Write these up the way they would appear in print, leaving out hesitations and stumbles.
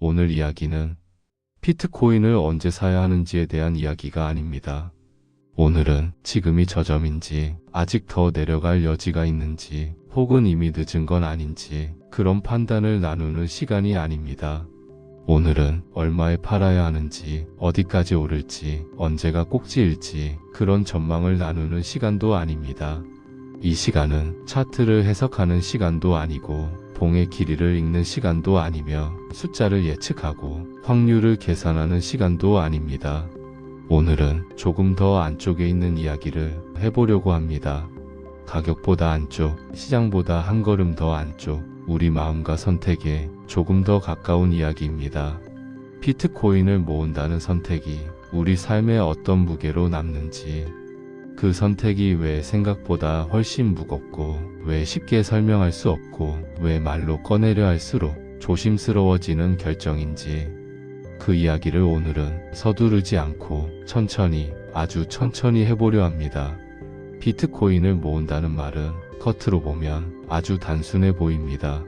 오늘 이야기는 비트코인을 언제 사야 하는지에 대한 이야기가 아닙니다. 오늘은 지금이 저점인지, 아직 더 내려갈 여지가 있는지, 혹은 이미 늦은 건 아닌지 그런 판단을 나누는 시간이 아닙니다. 오늘은 얼마에 팔아야 하는지, 어디까지 오를지, 언제가 꼭지일지 그런 전망을 나누는 시간도 아닙니다. 이 시간은 차트를 해석하는 시간도 아니고 봉의 길이를 읽는 시간도 아니며 숫자를 예측하고 확률을 계산하는 시간도 아닙니다. 오늘은 조금 더 안쪽에 있는 이야기를 해보려고 합니다. 가격보다 안쪽, 시장보다 한 걸음 더 안쪽, 우리 마음과 선택에 조금 더 가까운 이야기입니다. 비트코인을 모은다는 선택이 우리 삶에 어떤 무게로 남는지, 그 선택이 왜 생각보다 훨씬 무겁고, 왜 쉽게 설명할 수 없고, 왜 말로 꺼내려 할수록 조심스러워지는 결정인지, 그 이야기를 오늘은 서두르지 않고 천천히, 아주 천천히 해보려 합니다. 비트코인을 모은다는 말은 겉으로 보면 아주 단순해 보입니다.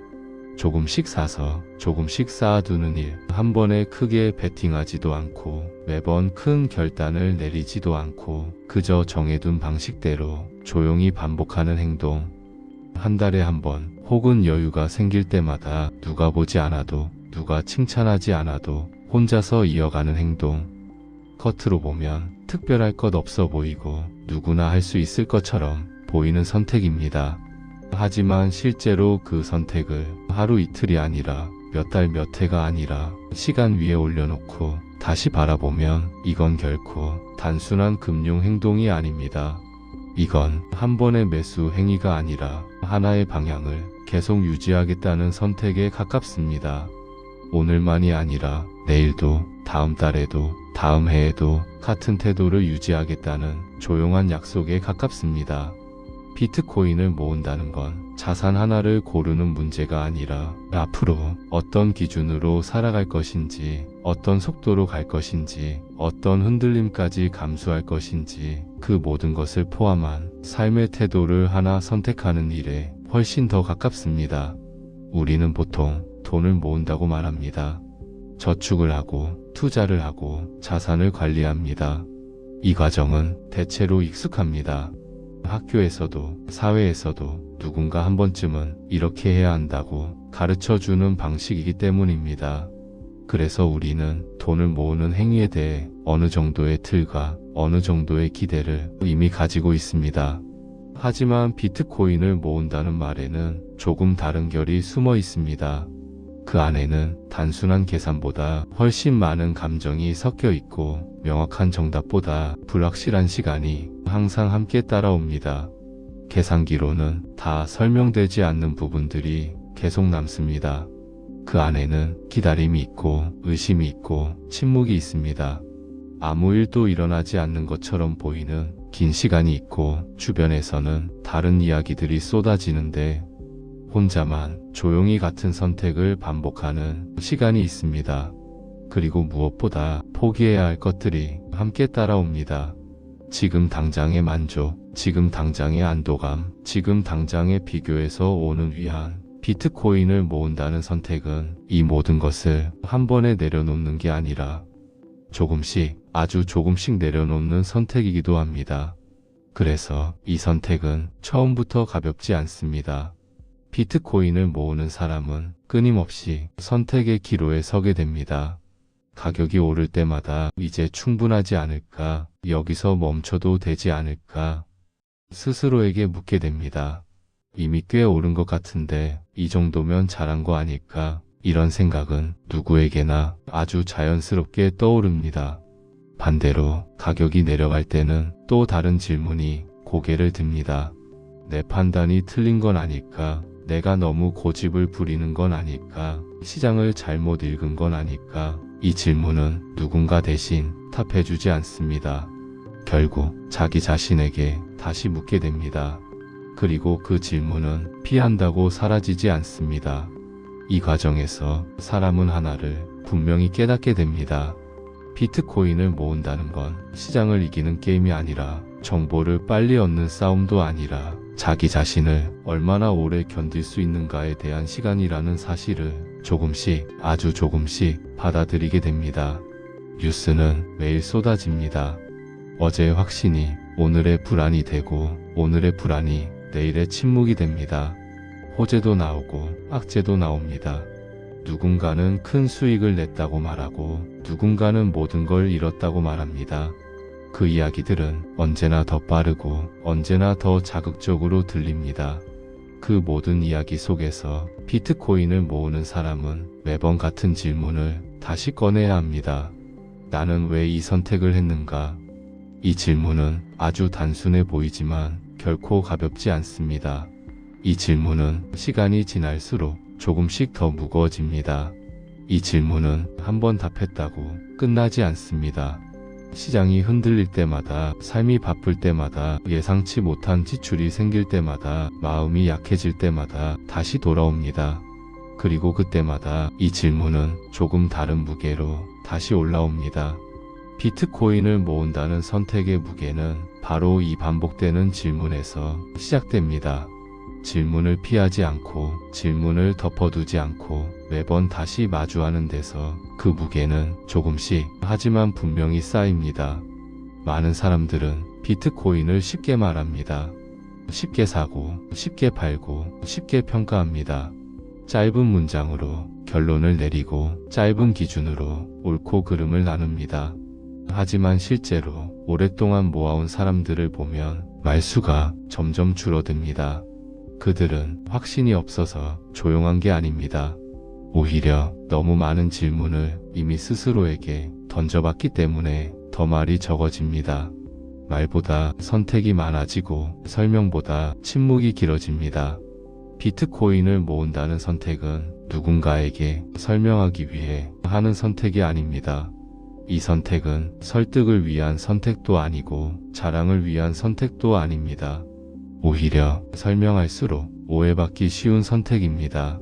조금씩 사서 조금씩 쌓아두는 일, 한 번에 크게 베팅하지도 않고 매번 큰 결단을 내리지도 않고 그저 정해둔 방식대로 조용히 반복하는 행동. 한 달에 한 번 혹은 여유가 생길 때마다 누가 보지 않아도, 누가 칭찬하지 않아도 혼자서 이어가는 행동. 겉으로 보면 특별할 것 없어 보이고 누구나 할 수 있을 것처럼 보이는 선택입니다. 하지만 실제로 그 선택을 하루 이틀이 아니라 몇 달 몇 해가 아니라 시간 위에 올려놓고 다시 바라보면 이건 결코 단순한 금융 행동이 아닙니다. 이건 한 번의 매수 행위가 아니라 하나의 방향을 계속 유지하겠다는 선택에 가깝습니다. 오늘만이 아니라 내일도, 다음 달에도, 다음 해에도 같은 태도를 유지하겠다는 조용한 약속에 가깝습니다. 비트코인을 모은다는 건 자산 하나를 고르는 문제가 아니라 앞으로 어떤 기준으로 살아갈 것인지, 어떤 속도로 갈 것인지, 어떤 흔들림까지 감수할 것인지 그 모든 것을 포함한 삶의 태도를 하나 선택하는 일에 훨씬 더 가깝습니다. 우리는 보통 돈을 모은다고 말합니다. 저축을 하고 투자를 하고 자산을 관리합니다. 이 과정은 대체로 익숙합니다. 학교에서도 사회에서도 누군가 한 번쯤은 이렇게 해야 한다고 가르쳐주는 방식이기 때문입니다. 그래서 우리는 돈을 모으는 행위에 대해 어느 정도의 틀과 어느 정도의 기대를 이미 가지고 있습니다. 하지만 비트코인을 모은다는 말에는 조금 다른 결이 숨어 있습니다. 그 안에는 단순한 계산보다 훨씬 많은 감정이 섞여 있고 명확한 정답보다 불확실한 시간이 항상 함께 따라옵니다. 계산기로는 다 설명되지 않는 부분들이 계속 남습니다. 그 안에는 기다림이 있고 의심이 있고 침묵이 있습니다. 아무 일도 일어나지 않는 것처럼 보이는 긴 시간이 있고 주변에서는 다른 이야기들이 쏟아지는데 혼자만 조용히 같은 선택을 반복하는 시간이 있습니다. 그리고 무엇보다 포기해야 할 것들이 함께 따라옵니다. 지금 당장의 만족, 지금 당장의 안도감, 지금 당장의 비교에서 오는 위안. 비트코인을 모은다는 선택은 이 모든 것을 한 번에 내려놓는 게 아니라 조금씩, 아주 조금씩 내려놓는 선택이기도 합니다. 그래서 이 선택은 처음부터 가볍지 않습니다. 비트코인을 모으는 사람은 끊임없이 선택의 기로에 서게 됩니다. 가격이 오를 때마다 이제 충분하지 않을까, 여기서 멈춰도 되지 않을까 스스로에게 묻게 됩니다. 이미 꽤 오른 것 같은데 이 정도면 잘한 거 아닐까, 이런 생각은 누구에게나 아주 자연스럽게 떠오릅니다. 반대로 가격이 내려갈 때는 또 다른 질문이 고개를 듭니다. 내 판단이 틀린 건 아닐까? 내가 너무 고집을 부리는 건 아닐까? 시장을 잘못 읽은 건 아닐까? 이 질문은 누군가 대신 답해주지 않습니다. 결국 자기 자신에게 다시 묻게 됩니다. 그리고 그 질문은 피한다고 사라지지 않습니다. 이 과정에서 사람은 하나를 분명히 깨닫게 됩니다. 비트코인을 모은다는 건 시장을 이기는 게임이 아니라, 정보를 빨리 얻는 싸움도 아니라 자기 자신을 얼마나 오래 견딜 수 있는가에 대한 시간이라는 사실을 조금씩, 아주 조금씩 받아들이게 됩니다. 뉴스는 매일 쏟아집니다. 어제의 확신이 오늘의 불안이 되고 오늘의 불안이 내일의 침묵이 됩니다. 호재도 나오고 악재도 나옵니다. 누군가는 큰 수익을 냈다고 말하고 누군가는 모든 걸 잃었다고 말합니다. 그 이야기들은 언제나 더 빠르고 언제나 더 자극적으로 들립니다. 그 모든 이야기 속에서 비트코인을 모으는 사람은 매번 같은 질문을 다시 꺼내야 합니다. 나는 왜 이 선택을 했는가? 이 질문은 아주 단순해 보이지만 결코 가볍지 않습니다. 이 질문은 시간이 지날수록 조금씩 더 무거워집니다. 이 질문은 한번 답했다고 끝나지 않습니다. 시장이 흔들릴 때마다, 삶이 바쁠 때마다, 예상치 못한 지출이 생길 때마다, 마음이 약해질 때마다 다시 돌아옵니다. 그리고 그때마다 이 질문은 조금 다른 무게로 다시 올라옵니다. 비트코인을 모은다는 선택의 무게는 바로 이 반복되는 질문에서 시작됩니다. 질문을 피하지 않고 질문을 덮어두지 않고 매번 다시 마주하는 데서 그 무게는 조금씩 하지만 분명히 쌓입니다. 많은 사람들은 비트코인을 쉽게 말합니다. 쉽게 사고, 쉽게 팔고, 쉽게 평가합니다. 짧은 문장으로 결론을 내리고 짧은 기준으로 옳고 그름을 나눕니다. 하지만 실제로 오랫동안 모아온 사람들을 보면 말수가 점점 줄어듭니다. 그들은 확신이 없어서 조용한 게 아닙니다. 오히려 너무 많은 질문을 이미 스스로에게 던져봤기 때문에 더 말이 적어집니다. 말보다 선택이 많아지고 설명보다 침묵이 길어집니다. 비트코인을 모은다는 선택은 누군가에게 설명하기 위해 하는 선택이 아닙니다. 이 선택은 설득을 위한 선택도 아니고 자랑을 위한 선택도 아닙니다. 오히려 설명할수록 오해받기 쉬운 선택입니다.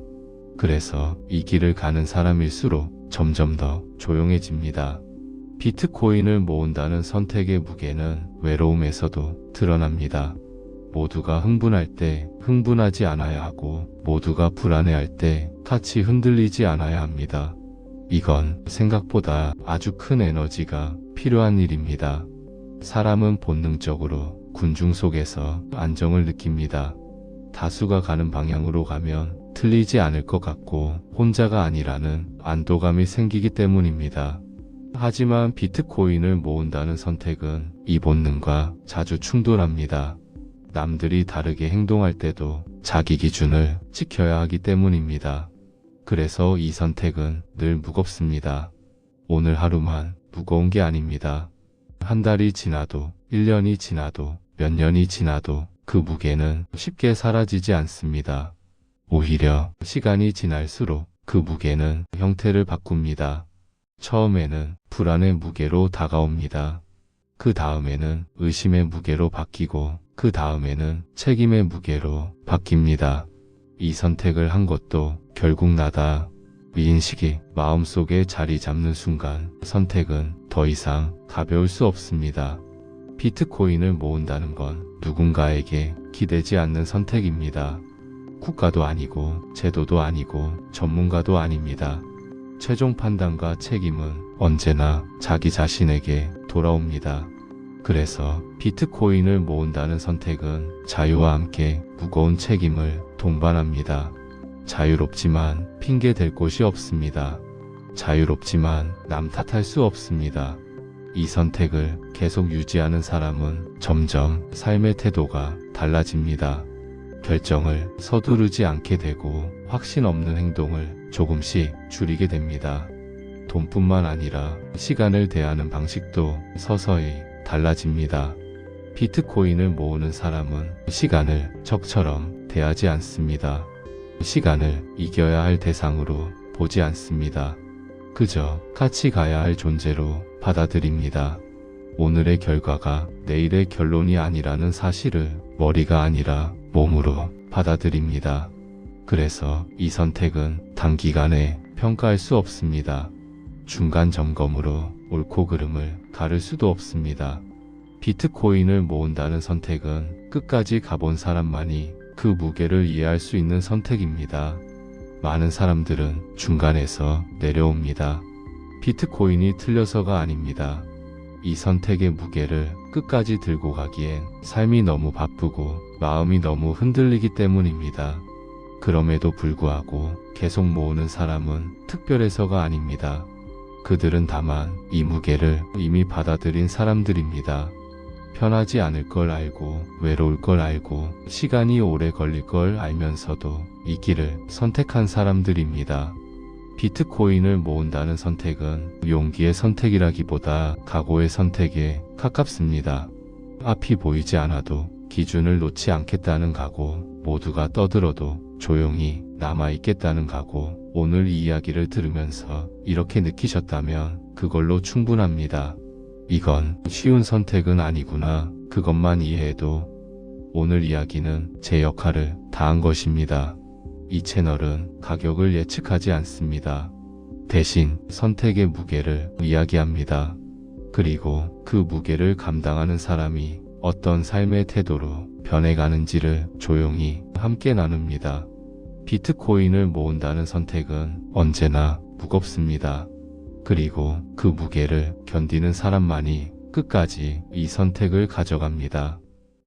그래서 이 길을 가는 사람일수록 점점 더 조용해집니다. 비트코인을 모은다는 선택의 무게는 외로움에서도 드러납니다. 모두가 흥분할 때 흥분하지 않아야 하고 모두가 불안해할 때 같이 흔들리지 않아야 합니다. 이건 생각보다 아주 큰 에너지가 필요한 일입니다. 사람은 본능적으로 군중 속에서 안정을 느낍니다. 다수가 가는 방향으로 가면 틀리지 않을 것 같고 혼자가 아니라는 안도감이 생기기 때문입니다. 하지만 비트코인을 모은다는 선택은 이 본능과 자주 충돌합니다. 남들이 다르게 행동할 때도 자기 기준을 지켜야 하기 때문입니다. 그래서 이 선택은 늘 무겁습니다. 오늘 하루만 무거운 게 아닙니다. 한 달이 지나도 1년이 지나도 몇 년이 지나도 그 무게는 쉽게 사라지지 않습니다. 오히려 시간이 지날수록 그 무게는 형태를 바꿉니다. 처음에는 불안의 무게로 다가옵니다. 그 다음에는 의심의 무게로 바뀌고 그 다음에는 책임의 무게로 바뀝니다. 이 선택을 한 것도 결국 나다. 이 인식이 마음속에 자리 잡는 순간 선택은 더 이상 가벼울 수 없습니다. 비트코인을 모은다는 건 누군가에게 기대지 않는 선택입니다. 국가도 아니고 제도도 아니고 전문가도 아닙니다. 최종 판단과 책임은 언제나 자기 자신에게 돌아옵니다. 그래서 비트코인을 모은다는 선택은 자유와 함께 무거운 책임을 동반합니다. 자유롭지만 핑계 댈 곳이 없습니다. 자유롭지만 남 탓할 수 없습니다. 이 선택을 계속 유지하는 사람은 점점 삶의 태도가 달라집니다. 결정을 서두르지 않게 되고 확신 없는 행동을 조금씩 줄이게 됩니다. 돈뿐만 아니라 시간을 대하는 방식도 서서히 달라집니다. 비트코인을 모으는 사람은 시간을 적처럼 대하지 않습니다. 시간을 이겨야 할 대상으로 보지 않습니다. 그저 같이 가야 할 존재로 받아들입니다. 오늘의 결과가 내일의 결론이 아니라는 사실을 머리가 아니라 몸으로 받아들입니다. 그래서 이 선택은 단기간에 평가할 수 없습니다. 중간 점검으로 옳고 그름을 가를 수도 없습니다. 비트코인을 모은다는 선택은 끝까지 가본 사람만이 그 무게를 이해할 수 있는 선택입니다. 많은 사람들은 중간에서 내려옵니다. 비트코인이 틀려서가 아닙니다. 이 선택의 무게를 끝까지 들고 가기엔 삶이 너무 바쁘고 마음이 너무 흔들리기 때문입니다. 그럼에도 불구하고 계속 모으는 사람은 특별해서가 아닙니다. 그들은 다만 이 무게를 이미 받아들인 사람들입니다. 편하지 않을 걸 알고 외로울 걸 알고 시간이 오래 걸릴 걸 알면서도 이 길을 선택한 사람들입니다. 비트코인을 모은다는 선택은 용기의 선택이라기보다 각오의 선택에 가깝습니다. 앞이 보이지 않아도 기준을 놓지 않겠다는 각오, 모두가 떠들어도 조용히 남아있겠다는 각오. 오늘 이 이야기를 들으면서 이렇게 느끼셨다면 그걸로 충분합니다. 이건 쉬운 선택은 아니구나. 그것만 이해해도 오늘 이야기는 제 역할을 다한 것입니다. 이 채널은 가격을 예측하지 않습니다. 대신 선택의 무게를 이야기합니다. 그리고 그 무게를 감당하는 사람이 어떤 삶의 태도로 변해가는지를 조용히 함께 나눕니다. 비트코인을 모은다는 선택은 언제나 무겁습니다. 그리고 그 무게를 견디는 사람만이 끝까지 이 선택을 가져갑니다.